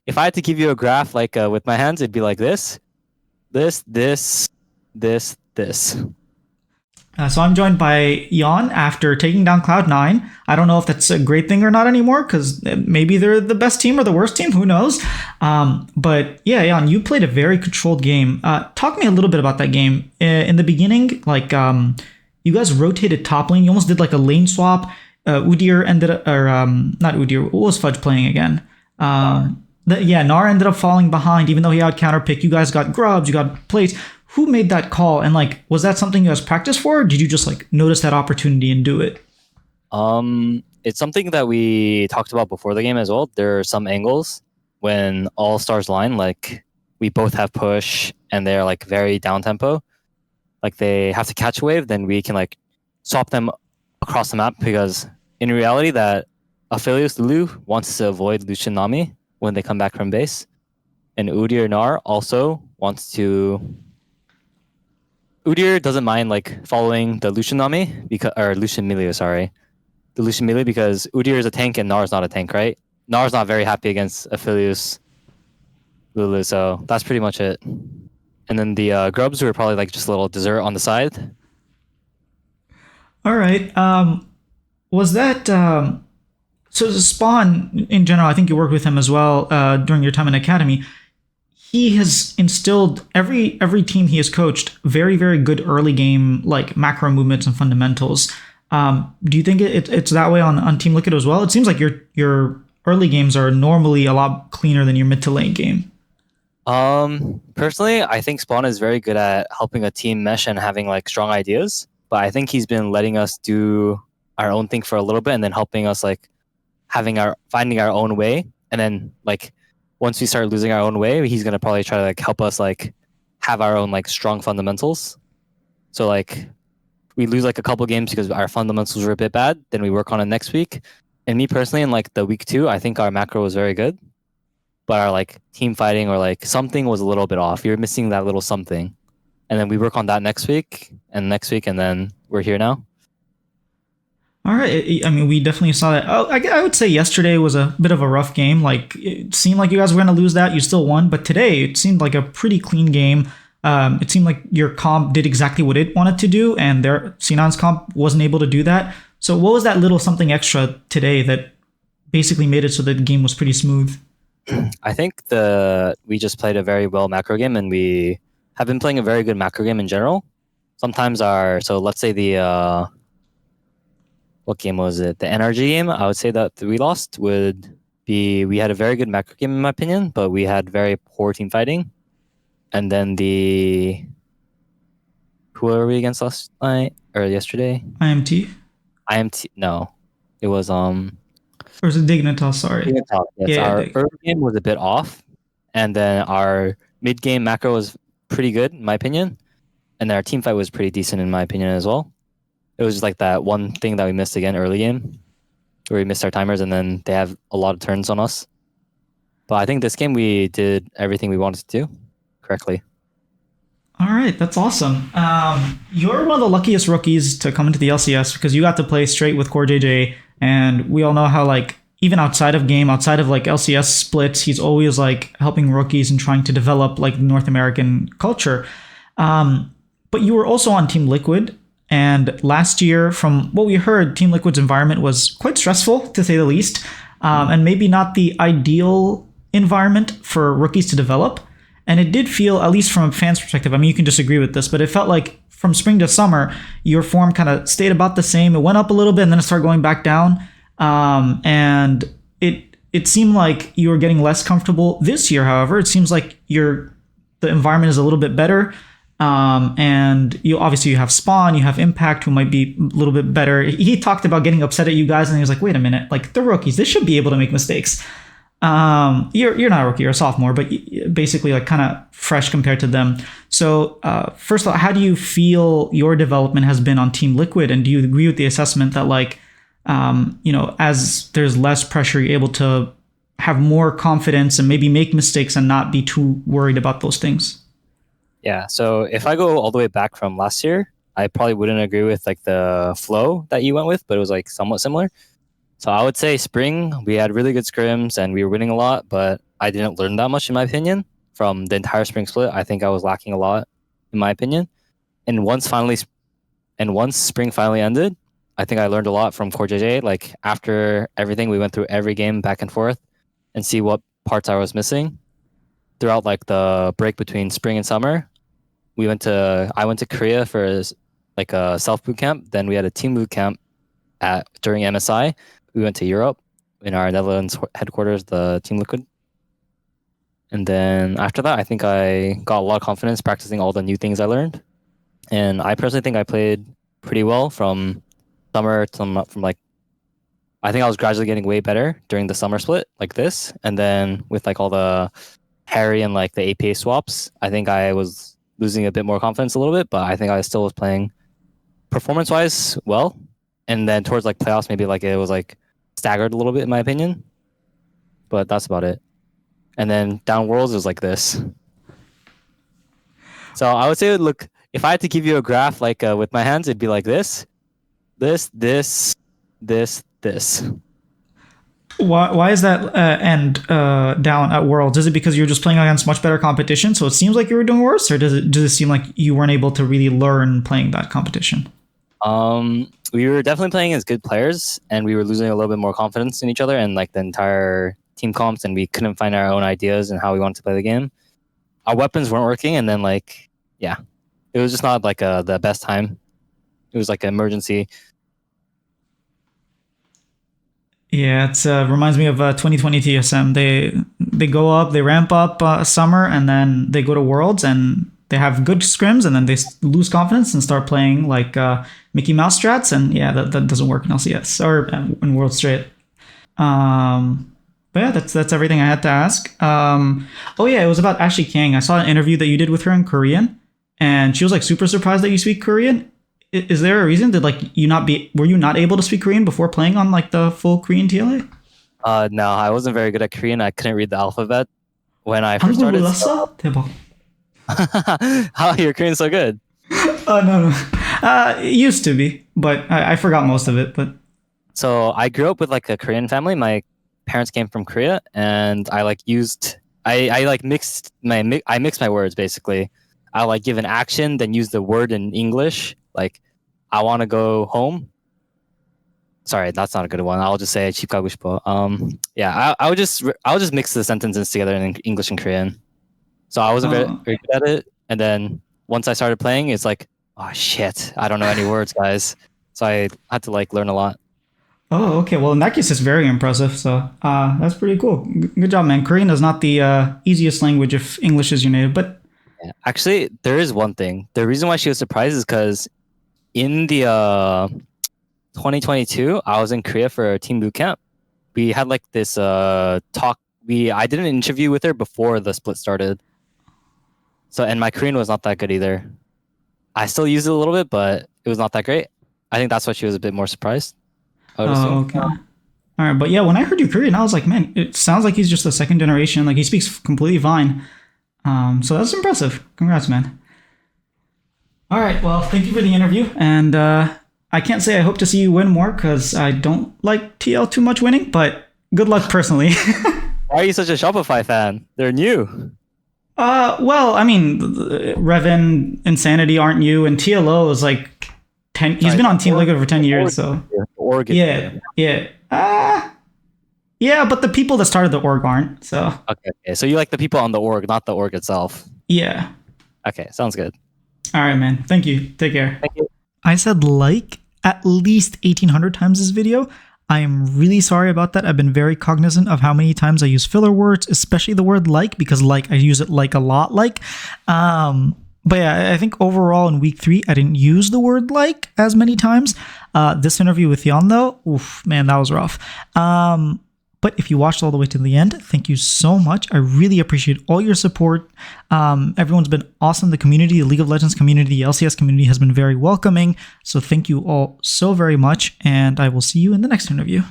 if I had to give you a graph like with my hands, it'd be like this. So I'm joined by Yeon after taking down Cloud9. I don't know if that's a great thing or not anymore because maybe they're the best team or the worst team. Who knows? But yeah, Yeon, you played a very controlled game. Talk to me a little bit about that game. In the beginning, like you guys rotated top lane. You almost did like a lane swap. Udyr ended up, or not Udyr. What was Fudge playing again? Nar. Yeah, Nar ended up falling behind, even though he had counter pick. You guys got grubs, you got plates. Who made that call? And like, was that something you guys practiced for? Or did you just like notice that opportunity and do it? It's something that we talked about before the game as well. There are some angles when all stars line, like we both have push and they're like very down tempo. Like they have to catch a wave, then we can like swap them across the map because in reality that Aphelios Lulu wants to avoid Lucian Nami when they come back from base. And Udyr Nar also wants to Udyr doesn't mind like following the Lucian Nami because or Lucian Milio, sorry. The Lucian Milio because Udyr is a tank and Nar is not a tank, right? Nar is not very happy against Aphelios Lulu, so that's pretty much it. And then the grubs were probably like just a little dessert on the side. All right. Was that so? Spawn in general, I think you worked with him as well during your time in academy. He has instilled every team he has coached very good early game like macro movements and fundamentals. Do you think it's that way on Team Liquid as well? It seems like your early games are normally a lot cleaner than your mid to late game. Personally, I think Spawn is very good at helping a team mesh and having like strong ideas. But I think he's been letting us do our own thing for a little bit and then helping us like finding our own way. And then like once we start losing our own way, he's gonna probably try to like help us like have our own like strong fundamentals. So like we lose like a couple games because our fundamentals were a bit bad, then we work on it next week. And me personally, in like the week 2, I think our macro was very good, but our like team fighting or like something was a little bit off. You're missing that little something, and then we work on that next week, and then we're here now. All right. I mean, we definitely saw that. Oh, I would say yesterday was a bit of a rough game. Like, it seemed like you guys were going to lose that. You still won. But today, it seemed like a pretty clean game. It seemed like your comp did exactly what it wanted to do, and their C9's comp wasn't able to do that. So, what was that little something extra today that basically made it so that the game was pretty smooth? I think we just played a very well macro game, and we have been playing a very good macro game in general. Sometimes so let's say the what game was it? The NRG game. I would say that we lost would be we had a very good macro game in my opinion, but we had very poor team fighting. And then who were we against last night or yesterday? IMT? IMT. No, it was Or was it Dignitas? Sorry. Dignitas. Yes, Yeah, our early game was a bit off, and then our mid game macro was pretty good in my opinion, and then our team fight was pretty decent in my opinion as well. It was just like that one thing that we missed again early game, where we missed our timers, and then they have a lot of turns on us. But I think this game we did everything we wanted to do correctly. All right, that's awesome. You're one of the luckiest rookies to come into the LCS because you got to play straight with Core JJ, and we all know how like even outside of game, outside of like LCS splits, he's always like helping rookies and trying to develop like North American culture. But you were also on Team Liquid, and last year, from what we heard, Team Liquid's environment was quite stressful to say the least, and maybe not the ideal environment for rookies to develop. And it did feel, at least from a fan's perspective, I mean, you can disagree with this, but it felt like from spring to summer, your form kind of stayed about the same. It went up a little bit and then it started going back down. And it seemed like you were getting less comfortable this year. However, it seems like the environment is a little bit better. And you obviously you have Spawn, you have Impact, who might be a little bit better. He talked about getting upset at you guys, and he was like, "Wait a minute, like they're rookies, they should be able to make mistakes." You're not a rookie, you're a sophomore, but basically like kind of fresh compared to them. So first of all, how do you feel your development has been on Team Liquid, and do you agree with the assessment that like as there's less pressure, you're able to have more confidence and maybe make mistakes and not be too worried about those things? Yeah, so if I go all the way back from last year, I probably wouldn't agree with like the flow that you went with, but it was like somewhat similar. So I would say spring, we had really good scrims and we were winning a lot, but I didn't learn that much in my opinion from the entire spring split. I think I was lacking a lot in my opinion. And once spring finally ended, I think I learned a lot from Core JJ. Like after everything, we went through every game back and forth and see what parts I was missing throughout like the break between spring and summer. I went to Korea for like a self boot camp. Then we had a team boot camp during MSI. We went to Europe in our Netherlands headquarters, the Team Liquid. And then after that, I think I got a lot of confidence practicing all the new things I learned. And I personally think I played pretty well from summer to from like, I think I was gradually getting way better during the summer split like this. And then with like all the Harry and like the APA swaps, I think I was losing a bit more confidence a little bit, but I think I still was playing performance wise well. And then towards like playoffs, maybe like it was like staggered a little bit in my opinion, but that's about it. And then down worlds is like this. So I would say, look, if I had to give you a graph like with my hands, it'd be like this. Why is that end down at Worlds? Is it because you're just playing against much better competition, so it seems like you were doing worse, or does it seem like you weren't able to really learn playing that competition? We were definitely playing as good players, and we were losing a little bit more confidence in each other and like the entire team comps, and we couldn't find our own ideas and how we wanted to play the game. Our weapons weren't working, and then like yeah, it was just not like the best time. It was like an emergency. Yeah, it reminds me of 2020 TSM. They go up, they ramp up summer, and then they go to Worlds, and they have good scrims, and then they lose confidence and start playing like Mickey Mouse strats, and yeah, that doesn't work in LCS or in Worlds straight. But yeah, that's everything I had to ask. Oh yeah, it was about Ashley Kang. I saw an interview that you did with her in Korean, and she was like super surprised that you speak Korean. Is there a reason that like were you not able to speak Korean before playing on like the full Korean TLA? No, I wasn't very good at Korean. I couldn't read the alphabet when I first started. 대박. How your Korean's so good? No. It used to be, but I forgot most of it. But so I grew up with like a Korean family. My parents came from Korea, and I mixed my words basically. I like give an action, then use the word in English. Like, I want to go home. Sorry, that's not a good one. I'll just say 집 가고 싶어. Yeah, I would just mix the sentences together in English and Korean. So I wasn't very good at it. And then once I started playing, it's like, oh shit, I don't know any words, guys. So I had to like learn a lot. Oh, okay. Well, in that case, it's very impressive. So that's pretty cool. Good job, man. Korean is not the easiest language if English is your native, but yeah. Actually, there is one thing. The reason why she was surprised is because in the 2022, I was in Korea for a team boot camp. We had like this talk. I did an interview with her before the split started. So, and my Korean was not that good either. I still use it a little bit, but it was not that great. I think that's why she was a bit more surprised. Oh, okay. All right, but yeah, when I heard your Korean, I was like, man, it sounds like he's just a second generation. Like he speaks completely fine. So that's impressive. Congrats, man. All right, well, thank you for the interview, and I can't say I hope to see you win more because I don't like TL too much winning, but good luck personally. Why are you such a Shopify fan? They're new. Well, I mean, Revan, Insanity aren't new, and TLO is like 10. He's been on Team Liquid for 10 years, so yeah. Yeah, but the people that started the org aren't. So okay. So you like the people on the org, not the org itself. Yeah. Okay, sounds good. All right, man. Thank you. Take care. Thank you. I said like at least 1,800 times this video. I am really sorry about that. I've been very cognizant of how many times I use filler words, especially the word like, because like I use it like a lot like. But yeah, I think overall in week 3, I didn't use the word like as many times. This interview with Yeon though, oof, man, that was rough. But if you watched all the way to the end, thank you so much. I really appreciate all your support. Everyone's been awesome. The community, the League of Legends community, the LCS community has been very welcoming. So thank you all so very much. And I will see you in the next interview.